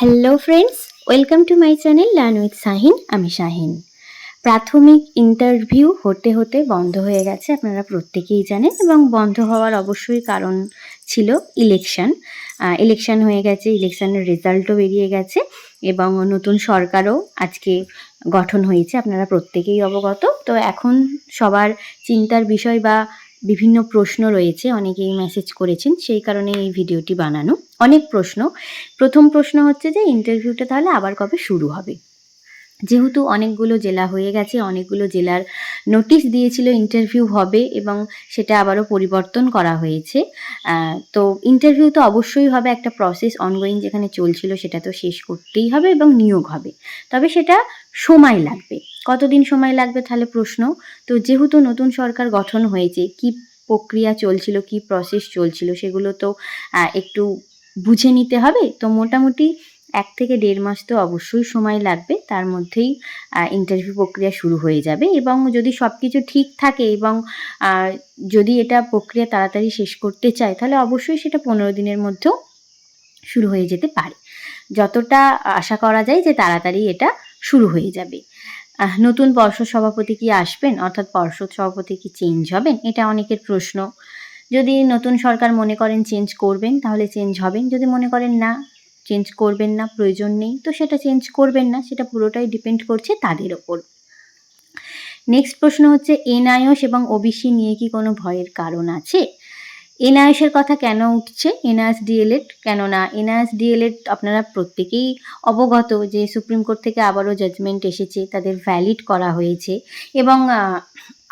Hello friends, welcome to my channel learn with Shahin. আমি শাহিন। প্রাথমিক interview হতে হতে বন্ধ হয়ে গেছে, আপনারা প্রত্যেকেই জানেন, এবং বন্ধ হওয়ার অবশ্যই কারণ ছিল ইলেকশন হয়ে গেছে, ইলেকশনের রেজাল্টও বেরিয়ে গেছে এবং নতুন সরকারও আজকে গঠন হয়েছে, আপনারা প্রত্যেকেই অবগত। তো এখন সবার চিন্তার বিষয় বা বিভিন্ন প্রশ্ন রয়েছে, অনেকেই মেসেজ করেছেন, সেই কারণে এই ভিডিওটি বানানো। অনেক প্রশ্ন। প্রথম প্রশ্ন হচ্ছে যে ইন্টারভিউটা তাহলে আবার কবে শুরু হবে। যেহেতু অনেকগুলো জেলা হয়ে গেছে, অনেকগুলো জেলার নোটিশ দিয়েছিল ইন্টারভিউ হবে এবং সেটা আবারও পরিবর্তন করা হয়েছে। তো ইন্টারভিউ তো অবশ্যই হবে, একটা প্রসেস অনগোয়িং যেখানে চলছিল সেটা তো শেষ করতেই হবে এবং নিয়োগ হবে। তবে সেটা সময় লাগবে। কতদিন সময় লাগবে তাহলে প্রশ্ন। তো যেহেতু নতুন সরকার গঠন হয়েছে, কি প্রক্রিয়া চলছিল, কি প্রসেস চলছিল, সেগুলো তো একটু বুঝে নিতে হবে। তো মোটামুটি 1 থেকে 1.5 মাস তো অবশ্যই সময় লাগবে, তার মধ্যেই ইন্টারভিউ প্রক্রিয়া শুরু হয়ে যাবে। এবং যদি সব কিছু ঠিক থাকে এবং যদি এটা প্রক্রিয়া তাড়াতাড়ি শেষ করতে চায়, তাহলে অবশ্যই সেটা 15 দিনের মধ্যেও শুরু হয়ে যেতে পারে। যতটা আশা করা যায় যে তাড়াতাড়ি এটা শুরু হয়ে যাবে। নতুন পর্ষদ সভাপতি কি আসবেন, অর্থাৎ পর্ষদ সভাপতি কি চেঞ্জ হবেন, এটা অনেকের প্রশ্ন। যদি নতুন সরকার মনে করেন চেঞ্জ করবেন, তাহলে চেঞ্জ হবেন। যদি মনে করেন না, চেঞ্জ করবেন না, প্রয়োজন নেই, তো সেটা চেঞ্জ করবেন না। সেটা পুরোটাই ডিপেন্ড করছে তাদের ওপর। নেক্সট প্রশ্ন হচ্ছে, এনআইওস এবং ওবিসি নিয়ে কি কোনো ভয়ের কারণ আছে? এনআইওসের কথা কেন উঠছে, এনআইওস ডিএলএড? কেননা এনআইওস ডিএলএড আপনারা প্রত্যেকেই অবগত যে সুপ্রিম কোর্ট থেকে আবারও জাজমেন্ট এসেছে, তাদের ভ্যালিড করা হয়েছে এবং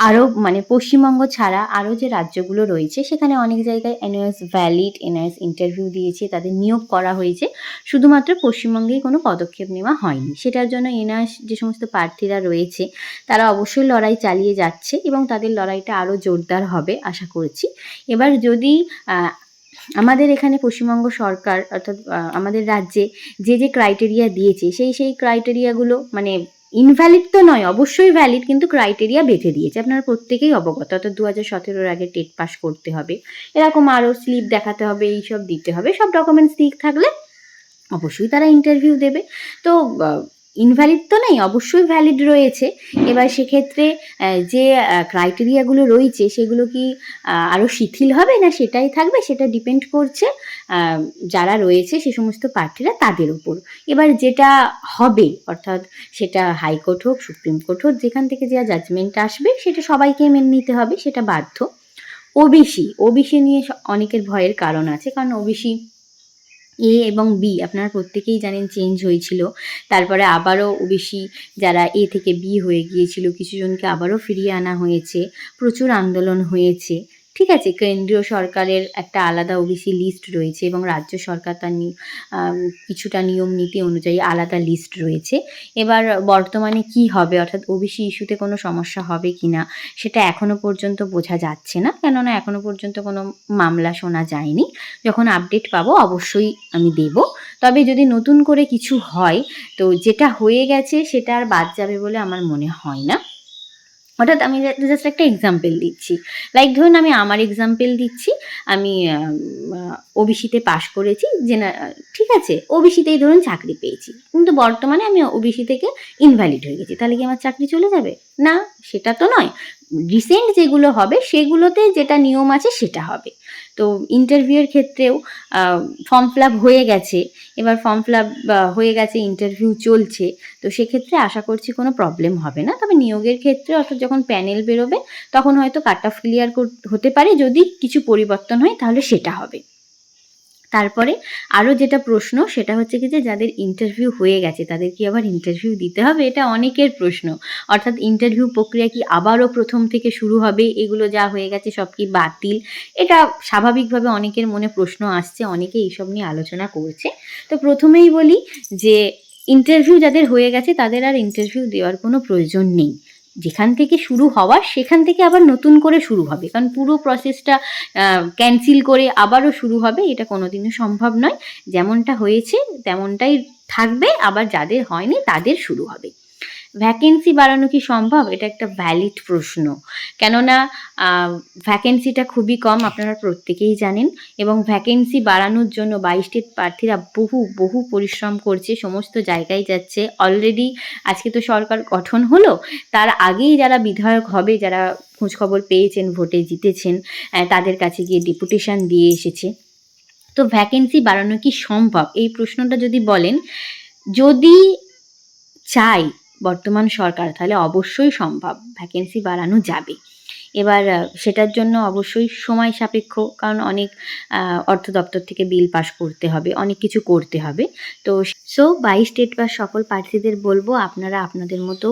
আরও মানে পশ্চিমবঙ্গ ছাড়া আরও যে রাজ্যগুলো রয়েছে সেখানে অনেক জায়গায় এনআইওস ভ্যালিড, এনআইওস ইন্টারভিউ দিয়েছে, তাদের নিয়োগ করা হয়েছে। শুধুমাত্র পশ্চিমবঙ্গেই কোনো পদক্ষেপ নেওয়া হয়নি। সেটার জন্য এনআইওস যে সমস্ত প্রার্থীরা রয়েছে তারা অবশ্যই লড়াই চালিয়ে যাচ্ছে এবং তাদের লড়াইটা আরও জোরদার হবে আশা করছি। এবার যদি আমাদের এখানে পশ্চিমবঙ্গ সরকার, অর্থাৎ আমাদের রাজ্যে যে ক্রাইটেরিয়া দিয়েছে সেই ক্রাইটেরিয়াগুলো মানে ইনভ্যালিড তো নয়, অবশ্যই ভ্যালিড, কিন্তু ক্রাইটেরিয়া বেঁধে দিয়েছে, আপনারা প্রত্যেকেই অবগত। অর্থাৎ 2017 আগে টেট পাস করতে হবে, এরকম আরও স্লিপ দেখাতে হবে, এইসব দিতে হবে। সব ডকুমেন্টস ঠিক থাকলে অবশ্যই তারা ইন্টারভিউ দেবে। তো ইনভ্যালিড তো নেই, অবশ্যই ভ্যালিড রয়েছে। এবার সেক্ষেত্রে যে ক্রাইটেরিয়াগুলো রয়েছে সেগুলো কি আরও শিথিল হবে না সেটাই থাকবে, সেটা ডিপেন্ড করছে যারা রয়েছে সে সমস্ত প্রার্থীরা তাদের উপর। এবার যেটা হবে, অর্থাৎ সেটা হাইকোর্ট হোক, সুপ্রিম কোর্ট হোক, যেখান থেকে যা জাজমেন্ট আসবে সেটা সবাইকে মেনে নিতে হবে, সেটা বাধ্য। ওবিসি নিয়ে অনেকের ভয়ের কারণ আছে, কারণ ওবিসি এ এবং বি আপনারা প্রত্যেকেই জানেন চেঞ্জ হয়েছিল। তারপরে আবারও ওবিসি যারা এ থেকে বি হয়ে গিয়েছিল, কিছুজনকে আবারও ফিরিয়ে আনা হয়েছে, প্রচুর আন্দোলন হয়েছে। ঠিক আছে, কেন্দ্রীয় সরকারের একটা আলাদা ওবিসি লিস্ট রয়েছে এবং রাজ্য সরকার তার কিছুটা নিয়ম নীতি অনুযায়ী আলাদা লিস্ট রয়েছে। এবার বর্তমানে কি হবে, অর্থাৎ ওবিসি ইস্যুতে কোনো সমস্যা হবে কি না সেটা এখনও পর্যন্ত বোঝা যাচ্ছে না, কেননা এখনও পর্যন্ত কোনো মামলা শোনা যায়নি। যখন আপডেট পাবো অবশ্যই আমি দেব। তবে যদি নতুন করে কিছু হয়, তো যেটা হয়ে গেছে সেটা আর বাদ যাবে বলে আমার মনে হয় না। অর্থাৎ আমি জাস্ট একটা এক্সাম্পল দিচ্ছি, লাইক ধরুন আমি আমার এক্সাম্পল দিচ্ছি, আমি ওবিসিতে পাশ করেছি, ঠিক আছে, ওবিসিতেই ধরুন চাকরি পেয়েছি, কিন্তু বর্তমানে আমি ওবিসি থেকে ইনভ্যালিড হয়ে গেছি, তাহলে কি আমার চাকরি চলে যাবে? না, সেটা তো নয়। রিসেন্ট যেগুলো হবে সেগুলোতে যেটা নিয়ম আছে সেটা হবে। তো ইন্টারভিউয়ের ক্ষেত্রেও ফর্ম ফিল আপ হয়ে গেছে, এবার ফর্ম ফিল আপ হয়ে গেছে, ইন্টারভিউ চলছে, তো সেক্ষেত্রে আশা করছি কোনো প্রবলেম হবে না। তবে নিয়োগের ক্ষেত্রে অর্থাৎ যখন প্যানেল বেরোবে তখন হয়তো কাট অফ ক্লিয়ার হতে পারে, যদি কিছু পরিবর্তন হয় তাহলে সেটা হবে। তারপরে আরও যেটা প্রশ্ন সেটা হচ্ছে কি যে যাদের ইন্টারভিউ হয়ে গেছে তাদের কি আবার ইন্টারভিউ দিতে হবে, এটা অনেকের প্রশ্ন। অর্থাৎ ইন্টারভিউ প্রক্রিয়া কি আবারও প্রথম থেকে শুরু হবে, এগুলো যা হয়ে গেছে সব কি বাতিল, এটা স্বাভাবিকভাবে অনেকের মনে প্রশ্ন আসছে, অনেকে এইসব নিয়ে আলোচনা করছে। তো প্রথমেই বলি যে ইন্টারভিউ যাদের হয়ে গেছে তাদের আর ইন্টারভিউ দেওয়ার কোনো প্রয়োজন নেই। যেখান থেকে শুরু হওয়ার সেখান থেকে আবার নতুন করে শুরু হবে, কারণ পুরো প্রসেসটা ক্যান্সেল করে আবারও শুরু হবে এটা কোনোদিনও সম্ভব নয়। যেমনটা হয়েছে তেমনটাই থাকবে, আবার যাদের হয়নি তাদের শুরু হবে। ভ্যাকেন্সি বাড়ানো কি সম্ভব? এটা একটা ভ্যালিড প্রশ্ন। কেননা ভ্যাকেন্সিটা খুবই কম, আপনারা প্রত্যেকেই জানেন, এবং ভ্যাকেন্সি বাড়ানোর জন্য 22 স্টেট প্রার্থীরা বহু পরিশ্রম করছে, সমস্ত জায়গায় যাচ্ছে। অলরেডি আজকে তো সরকার গঠন হলো, তার আগেই যারা বিধায়ক হবে, যারা খোঁজখবর পেয়েছেন, ভোটে জিতেছেন, তাদের কাছে গিয়ে ডেপুটেশন দিয়ে এসেছে। তো ভ্যাকেন্সি বাড়ানো কি সম্ভব? এই প্রশ্নটা যদি বলেন, যদি চাই বর্তমান সরকার, তাহলে অবশ্যই সম্ভব, ভ্যাকেন্সি বাড়ানো যাবে। এবার সেটার জন্য অবশ্যই সময় সাপেক্ষ, কারণ অনেক অর্থ দপ্তর থেকে বিল পাস করতে হবে, অনেক কিছু করতে হবে। তো 22 স্টেট বা সকল প্রার্থীদের বলবো, আপনারা আপনাদের মতো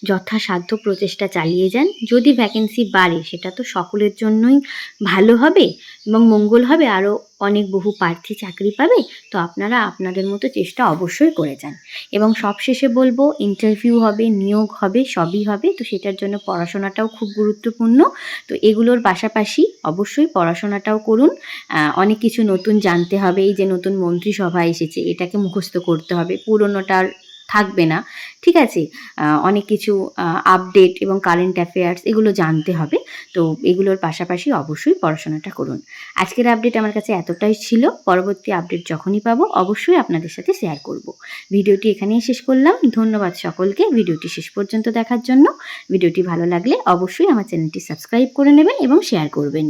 যথাসাধ্য প্রচেষ্টা চালিয়ে যান। যদি ভ্যাকেন্সি বাড়ে, সেটা তো সকলের জন্যই ভালো হবে এবং মঙ্গল হবে, আরও অনেক বহু প্রার্থী চাকরি পাবে। তো আপনারা আপনাদের মতো চেষ্টা অবশ্যই করে যান। এবং সবশেষে বলবো, ইন্টারভিউ হবে, নিয়োগ হবে, সবই হবে। তো সেটার জন্য পড়াশোনাটাও খুব গুরুত্বপূর্ণ। তো এগুলোর পাশাপাশি অবশ্যই পড়াশোনাটাও করুন। অনেক কিছু নতুন জানতে হবে। এই যে নতুন মন্ত্রিসভা এসেছে, এটাকে মুখস্থ করতে হবে, পুরনোটার থাকবে না, ঠিক আছে? অনেক কিছু আপডেট এবং কারেন্ট অ্যাফেয়ার্স এগুলো জানতে হবে। তো এগুলোর পাশাপাশি অবশ্যই পড়াশোনাটা করুন। আজকের আপডেট আমার কাছে এতটাই ছিল। পরবর্তী আপডেট যখনই পাবো অবশ্যই আপনাদের সাথে শেয়ার করব। ভিডিওটি এখানেই শেষ করলাম। ধন্যবাদ সকলকে ভিডিওটি শেষ পর্যন্ত দেখার জন্য। ভিডিওটি ভালো লাগলে অবশ্যই আমার চ্যানেলটি সাবস্ক্রাইব করে নেবেন এবং শেয়ার করবেন।